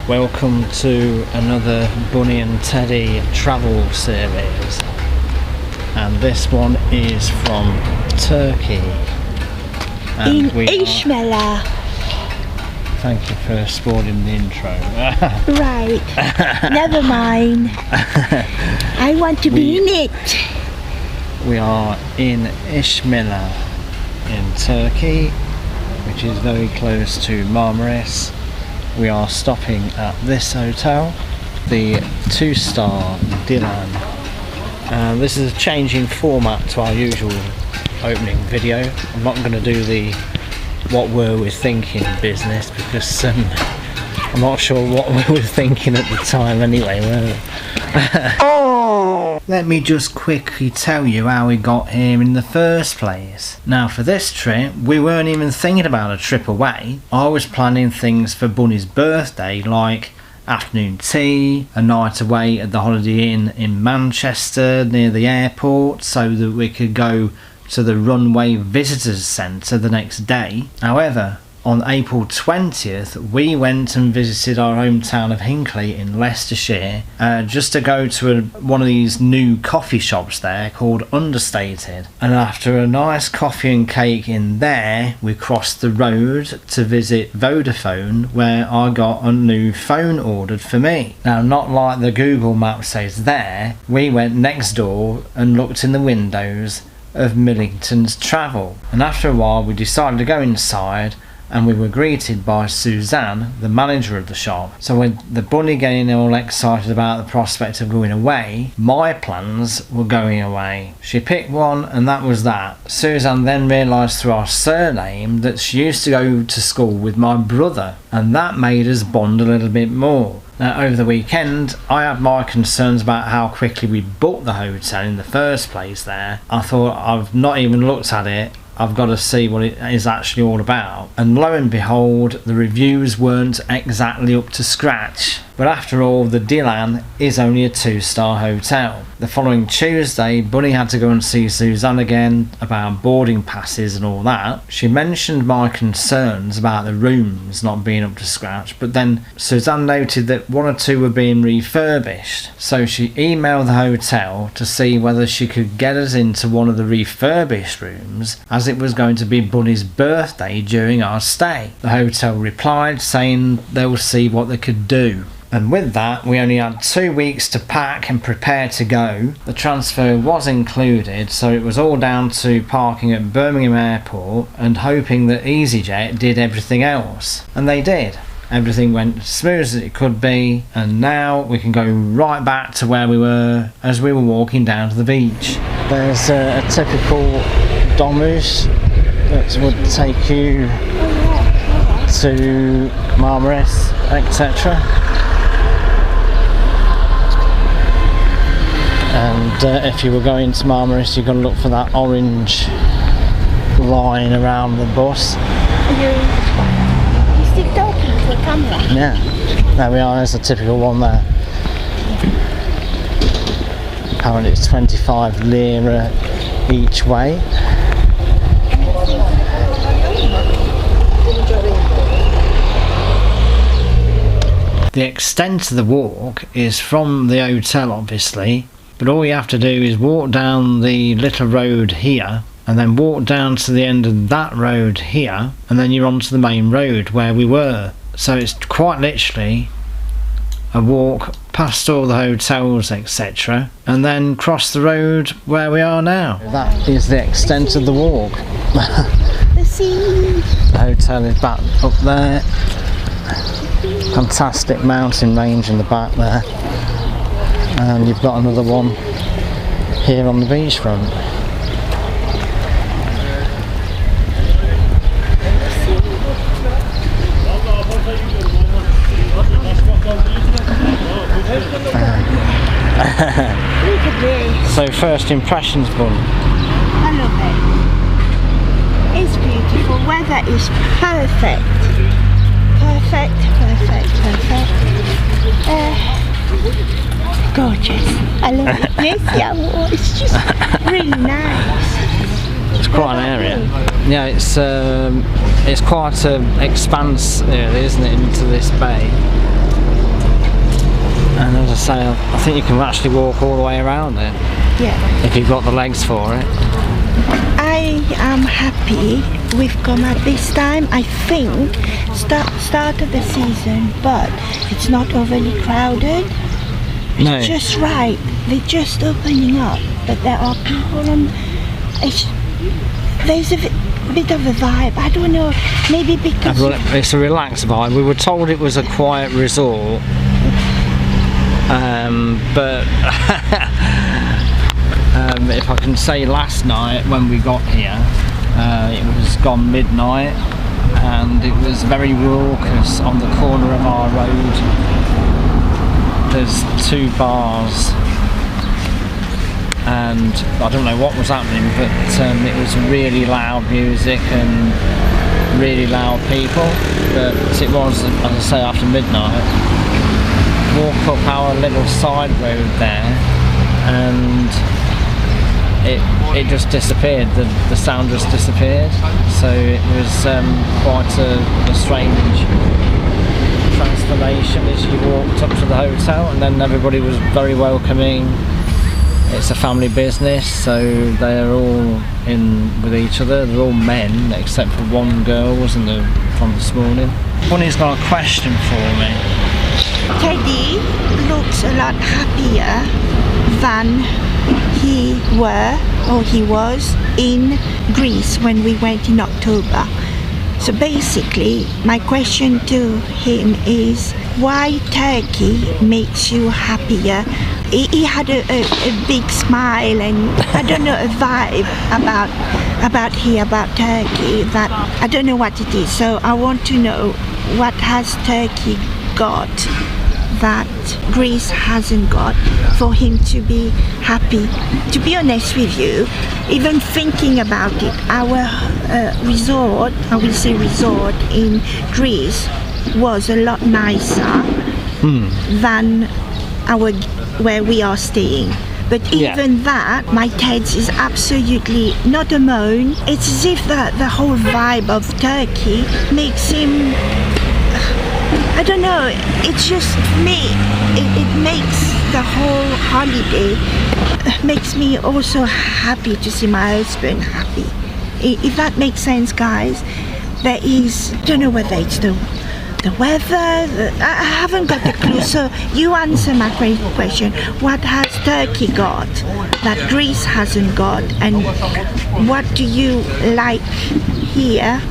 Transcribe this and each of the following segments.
Welcome to another Bunny and Teddy travel series, and this one is from Turkey. And in Icmeler. Thank you for spoiling the intro. Right, never mind. I want to be in it. We are in Icmeler in Turkey, which is very close to Marmaris. We are stopping at this hotel, the 2-star Dilan. This is a changing format to our usual opening video. I'm not going to do the what were we thinking business, because I'm not sure what we were thinking at the time anyway. Let me just quickly tell you how we got here in the first place. Now, for this trip, we weren't even thinking about a trip away. I was planning things for Bunny's birthday, like afternoon tea, a night away at the Holiday Inn in Manchester near the airport, so that we could go to the Runway Visitors Centre the next day. However, on April 20th, we went and visited our hometown of Hinckley in Leicestershire, just to go to one of these new coffee shops there called Understated. And after a nice coffee and cake in there, we crossed the road to visit Vodafone, where I got a new phone ordered for me. Now, not like the Google map says there, we went next door and looked in the windows of Millington's Travel. And after a while, we decided to go inside, and we were greeted by Suzanne, the manager of the shop. So with the Bunny getting all excited about the prospect of going away, my plans were going away. She picked one, and that was that. Suzanne then realised through our surname that she used to go to school with my brother, and that made us bond a little bit more. Now, over the weekend, I had my concerns about how quickly we booked the hotel in the first place there. I thought, I've not even looked at it, I've got to see what it is actually all about. And lo and behold, the reviews weren't exactly up to scratch. But after all, the Dilan is only a 2-star hotel. The following Tuesday, Bunny had to go and see Suzanne again about boarding passes and all that. She mentioned my concerns about the rooms not being up to scratch, but then Suzanne noted that 1 or 2 were being refurbished. So she emailed the hotel to see whether she could get us into one of the refurbished rooms, as it was going to be Bunny's birthday during our stay. The hotel replied saying they will see what they could do. And with that, we only had 2 weeks to pack and prepare to go. The transfer was included, so it was all down to parking at Birmingham Airport and hoping that EasyJet did everything else. And they did. Everything went as smooth as it could be, and now we can go right back to where we were as we were walking down to the beach. There's a typical domus that would take you to Marmaris, etc. And if you were going to Marmaris, you've got to look for that orange line around the bus. You still talking to the camera? Yeah, there we are, there's a typical one there. Apparently it's 25 lira each way. The extent of the walk is from the hotel, obviously, but all you have to do is walk down the little road here, and then walk down to the end of that road here, and then you're onto the main road where we were. So it's quite literally a walk past all the hotels, etc., and then cross the road where we are now. That is the extent of the walk. The sea. The hotel is back up there. Fantastic mountain range in the back there, and you've got another one here on the beachfront. So first impressions, Bun. I love it. It's beautiful. Weather is perfect. Perfect. Gorgeous. I love it. Yes, yeah. Well, it's just really nice. It's quite an area. Yeah, it's quite an expanse area, isn't it, into this bay. And as I say, I think you can actually walk all the way around it. Yeah. If you've got the legs for it. I am happy we've come at this time. I think start of the season, but it's not overly crowded. No. It's just right. They're just opening up, but there are people and there's a bit of a vibe. I don't know, maybe because it's a relaxed vibe. We were told it was a quiet resort, but if I can say, last night when we got here, it was gone midnight and it was very raucous on the corner of our road. There's 2 bars and I don't know what was happening, but it was really loud music and really loud people. But it was, as I say, after midnight. Walk up our little side road there and it just disappeared. The sound just disappeared. So it was quite a strange transformation as you walked up to the hotel, and then everybody was very welcoming. It's a family business, so they're all in with each other. They're all men except for one girl, wasn't there, from this morning. Bonnie's got a question for me. Teddy looks a lot happier than he was in Greece when we went in October. So basically, my question to him is why Turkey makes you happier. He had a big smile and I don't know, a vibe about Turkey that I don't know what it is. So I want to know, what has Turkey got that Greece hasn't got for him to be happy? To be honest with you, even thinking about it, our resort, I will say resort in Greece was a lot nicer than where we are staying. But even that, my Ted's is absolutely not a moan. It's as if the whole vibe of Turkey makes him, I don't know, it's just me. It makes the whole holiday, makes me also happy to see my husband happy. If that makes sense, guys. There is, I don't know whether it's the weather, I haven't got a clue. So you answer my question. What has Turkey got that Greece hasn't got, and what do you like here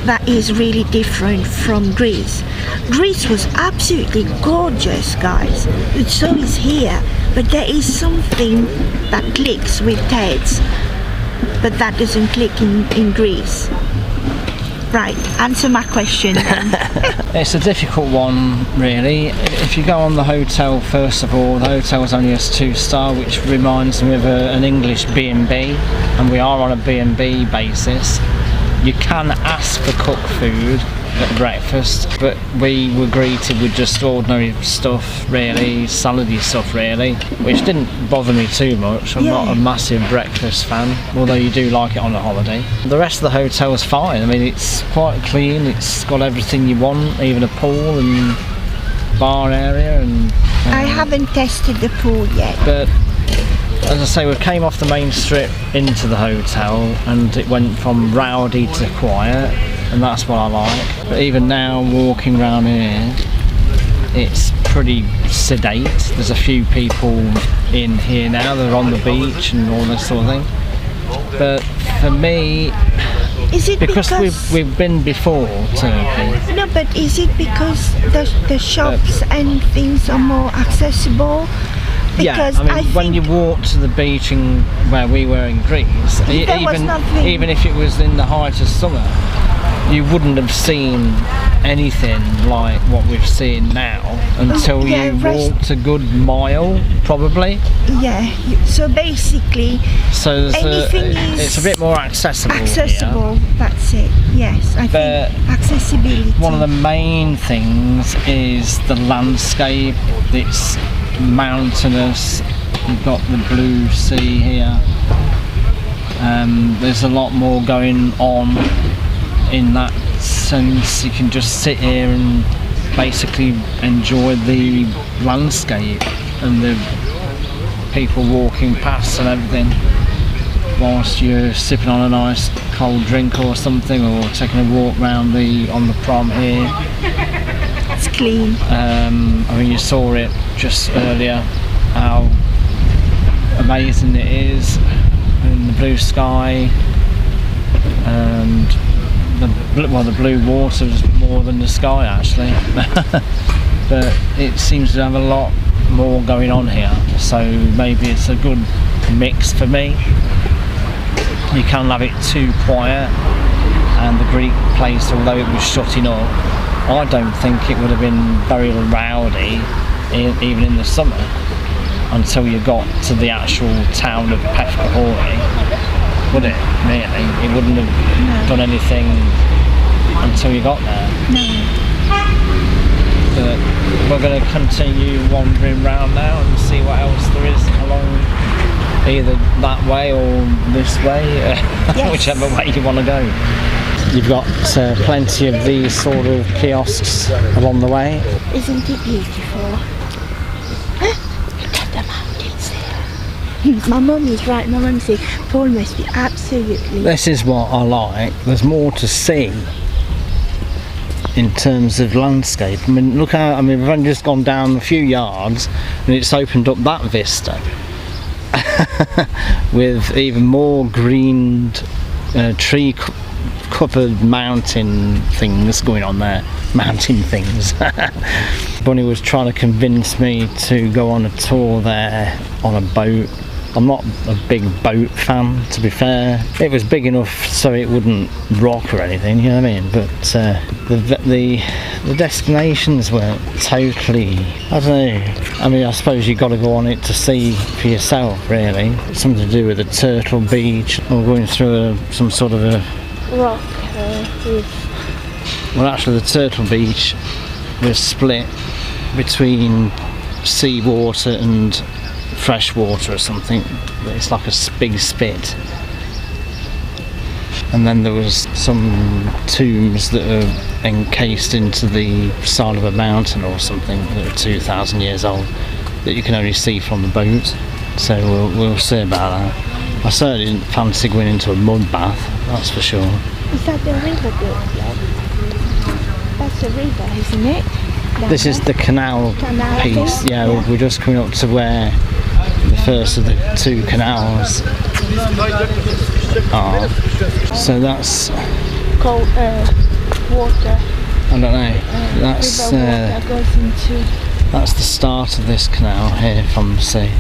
that is really different from Greece? Greece was absolutely gorgeous, guys. So is here, but there is something that clicks with Ted's, but that doesn't click in Greece. Right, answer my question then. It's a difficult one, really. If you go on the hotel, first of all, the hotel is only a 2-star, which reminds me of an English B&B, and we are on a B&B basis. You can ask for cooked food at breakfast, but we were greeted with just ordinary stuff, really, salady stuff, really, which didn't bother me too much. I'm not a massive breakfast fan, although you do like it on a holiday. The rest of the hotel is fine. I mean, it's quite clean, it's got everything you want, even a pool and bar area. And I haven't tested the pool yet. But as I say, we came off the main strip into the hotel and it went from rowdy to quiet, and that's what I like. But even now, walking around here, it's pretty sedate. There's a few people in here now, they're on the beach and all this sort of thing. But for me, is it because we've been before Turkey. No, but is it because the shops and things are more accessible? Because I mean, when you walk to the beach in where we were in Greece, even if it was in the height of summer, you wouldn't have seen anything like what we're seeing now until you walked a good mile, probably. Yeah, so basically, so it's a bit more accessible here. That's it. Yes, I think accessibility. One of the main things is the landscape. It's mountainous. You've got the blue sea here. There's a lot more going on in that sense. You can just sit here and basically enjoy the landscape and the people walking past and everything whilst you're sipping on a nice cold drink or something, or taking a walk round on the prom here. It's clean. I mean, you saw it just earlier, how amazing it is in the blue sky, and the blue water is more than the sky actually. But it seems to have a lot more going on here, so maybe it's a good mix for me. You can't have it too quiet, and the Greek place, although it was shutting up, I don't think it would have been very rowdy even in the summer until you got to the actual town of Pefkahori, would it? Really? It wouldn't have done anything until you got there. No. But we're going to continue wandering around now and see what else there is along either that way or this way, yes. Whichever way you want to go. You've got plenty of these sort of kiosks along the way. Isn't it beautiful? Look at the mountains there. My mum is right. My mum said Paul must be absolutely... This is what I like. There's more to see in terms of landscape. I mean, look how, we've only just gone down a few yards and it's opened up that vista with even more greened tree covered mountain things going on there. Mountain things. Bunny was trying to convince me to go on a tour there on a boat. I'm not a big boat fan, to be fair. It was big enough so it wouldn't rock or anything, you know what I mean? But the destinations weren't totally, I don't know. I mean, I suppose you've got to go on it to see for yourself, really. It's something to do with the Turtle Beach, or going through some sort of a rock. Well, actually, the Turtle Beach was split between seawater and fresh water or something. It's like a big spit, and then there was some tombs that are encased into the side of a mountain or something that are 2,000 years old that you can only see from the boat. So we'll see about that. I certainly didn't fancy going into a mud bath, that's for sure. Is that the river bit? That's the river, isn't it? This is the canal piece. Yeah, we're just coming up to where the first of the two canals are. So that's cold water. I don't know. That's water goes into. That's the start of this canal here from the sea.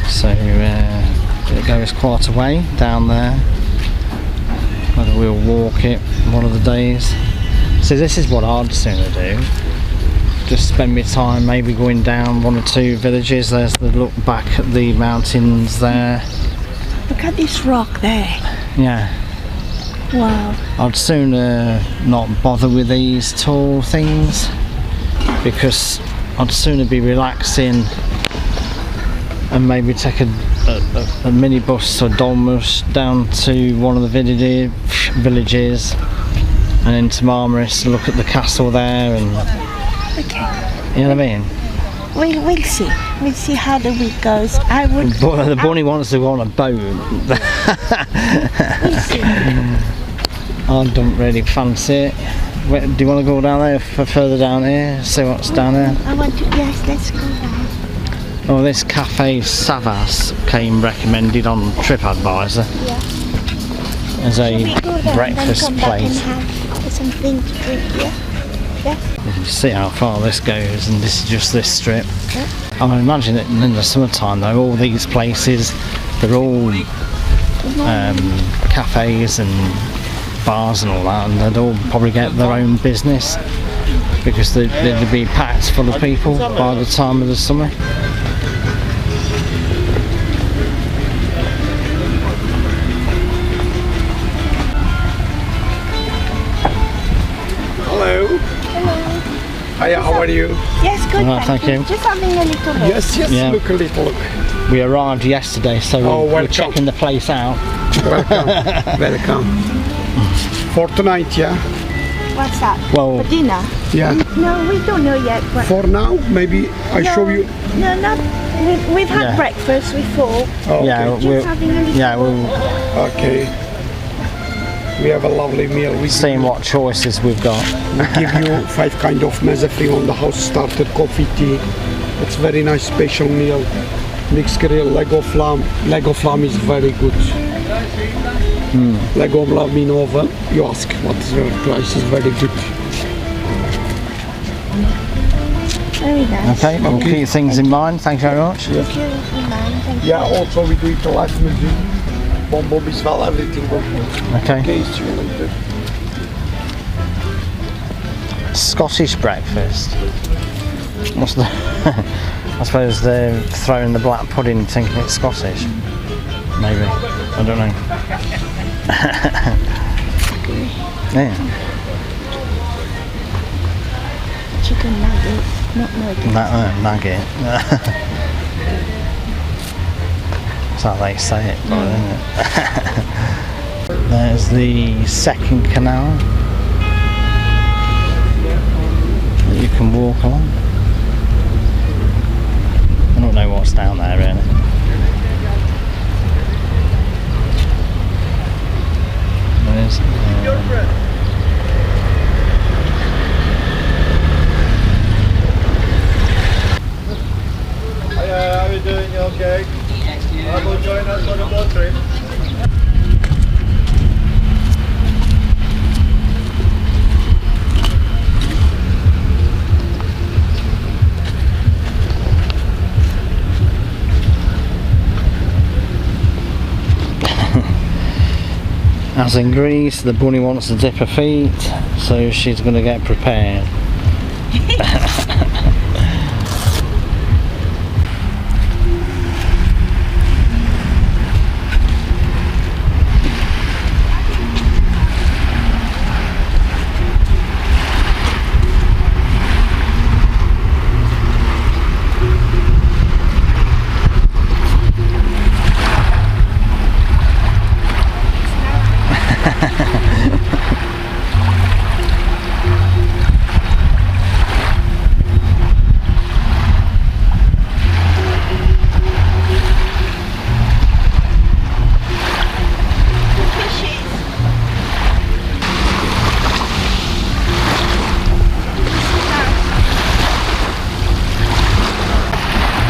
So it goes quite a way down there. Whether we'll walk it one of the days. So this is what I'd sooner do. Just spend my time maybe going down one or two villages. There's the look back at the mountains there. Look at this rock there. Yeah. Wow. I'd sooner not bother with these tall things, because I'd sooner be relaxing and maybe take a minibus or dolmus down to one of the villages and into Marmaris to look at the castle there, and okay. You know what I mean? We'll see. We'll see how the week goes. The bunny wants to go on a boat. We'll see. I don't really fancy it. Do you want to go down there, further down here, see what's down there? I want to, yes, let's go down. Oh, this Cafe Savas came recommended on TripAdvisor. Yeah. As a breakfast place. And have something to drink here. Yeah. You can see how far this goes, and this is just this strip. Yeah. I imagine that in the summertime though, all these places they're all cafes and bars and all that, and they'd all probably get their own business because they'd be packed full of people by the time of the summer. Hello. Hiya, how are you? Yes, good. Thank you. Just having a little look. Yes, Yeah. look a little look. We arrived yesterday, so we're welcome. checking the place out. Welcome. Welcome. For tonight, yeah? What's that? Well, For dinner? Yeah. No, we don't know yet. But For now, maybe I no, show you. No, not. We've had Yeah. breakfast before. Oh, yeah, okay. Just having a little we'll Okay. We have a lovely meal. We seeing what choices we've got. give you 5 kind of meze free on the house starter, coffee, tea. It's very nice special meal. Mixed grill, Lego flam. Lego flam is very good. Lego flam in oven. You ask what is the price is very good. Very nice. Okay, we'll keep things in mind. Thank you very much. Thank you. Thank you. Yeah, also we do it live music. Bomb is well, everything will be. Okay. Case you later. Scottish breakfast. What's the? I suppose they're throwing the black pudding thinking it's Scottish. Maybe. I don't know. Yeah. Chicken nuggets, not nuggets. Nugget. That's how they say it, isn't it? There's the second canal that you can walk along. I don't know what's down there really. There's, Hiya, how are you doing? You okay? How about join us for the boat trip? as in Greece, the bunny wants to dip her feet, so she's going to get prepared.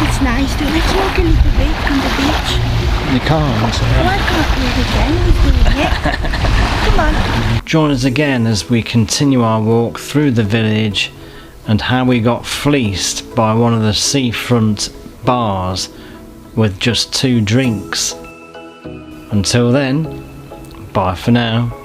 It's nice to let's walk a little bit on the beach. You can't. Why can't we again? We're doing it. Come on. Join us again as we continue our walk through the village and how we got fleeced by one of the seafront bars with just 2 drinks. Until then, bye for now.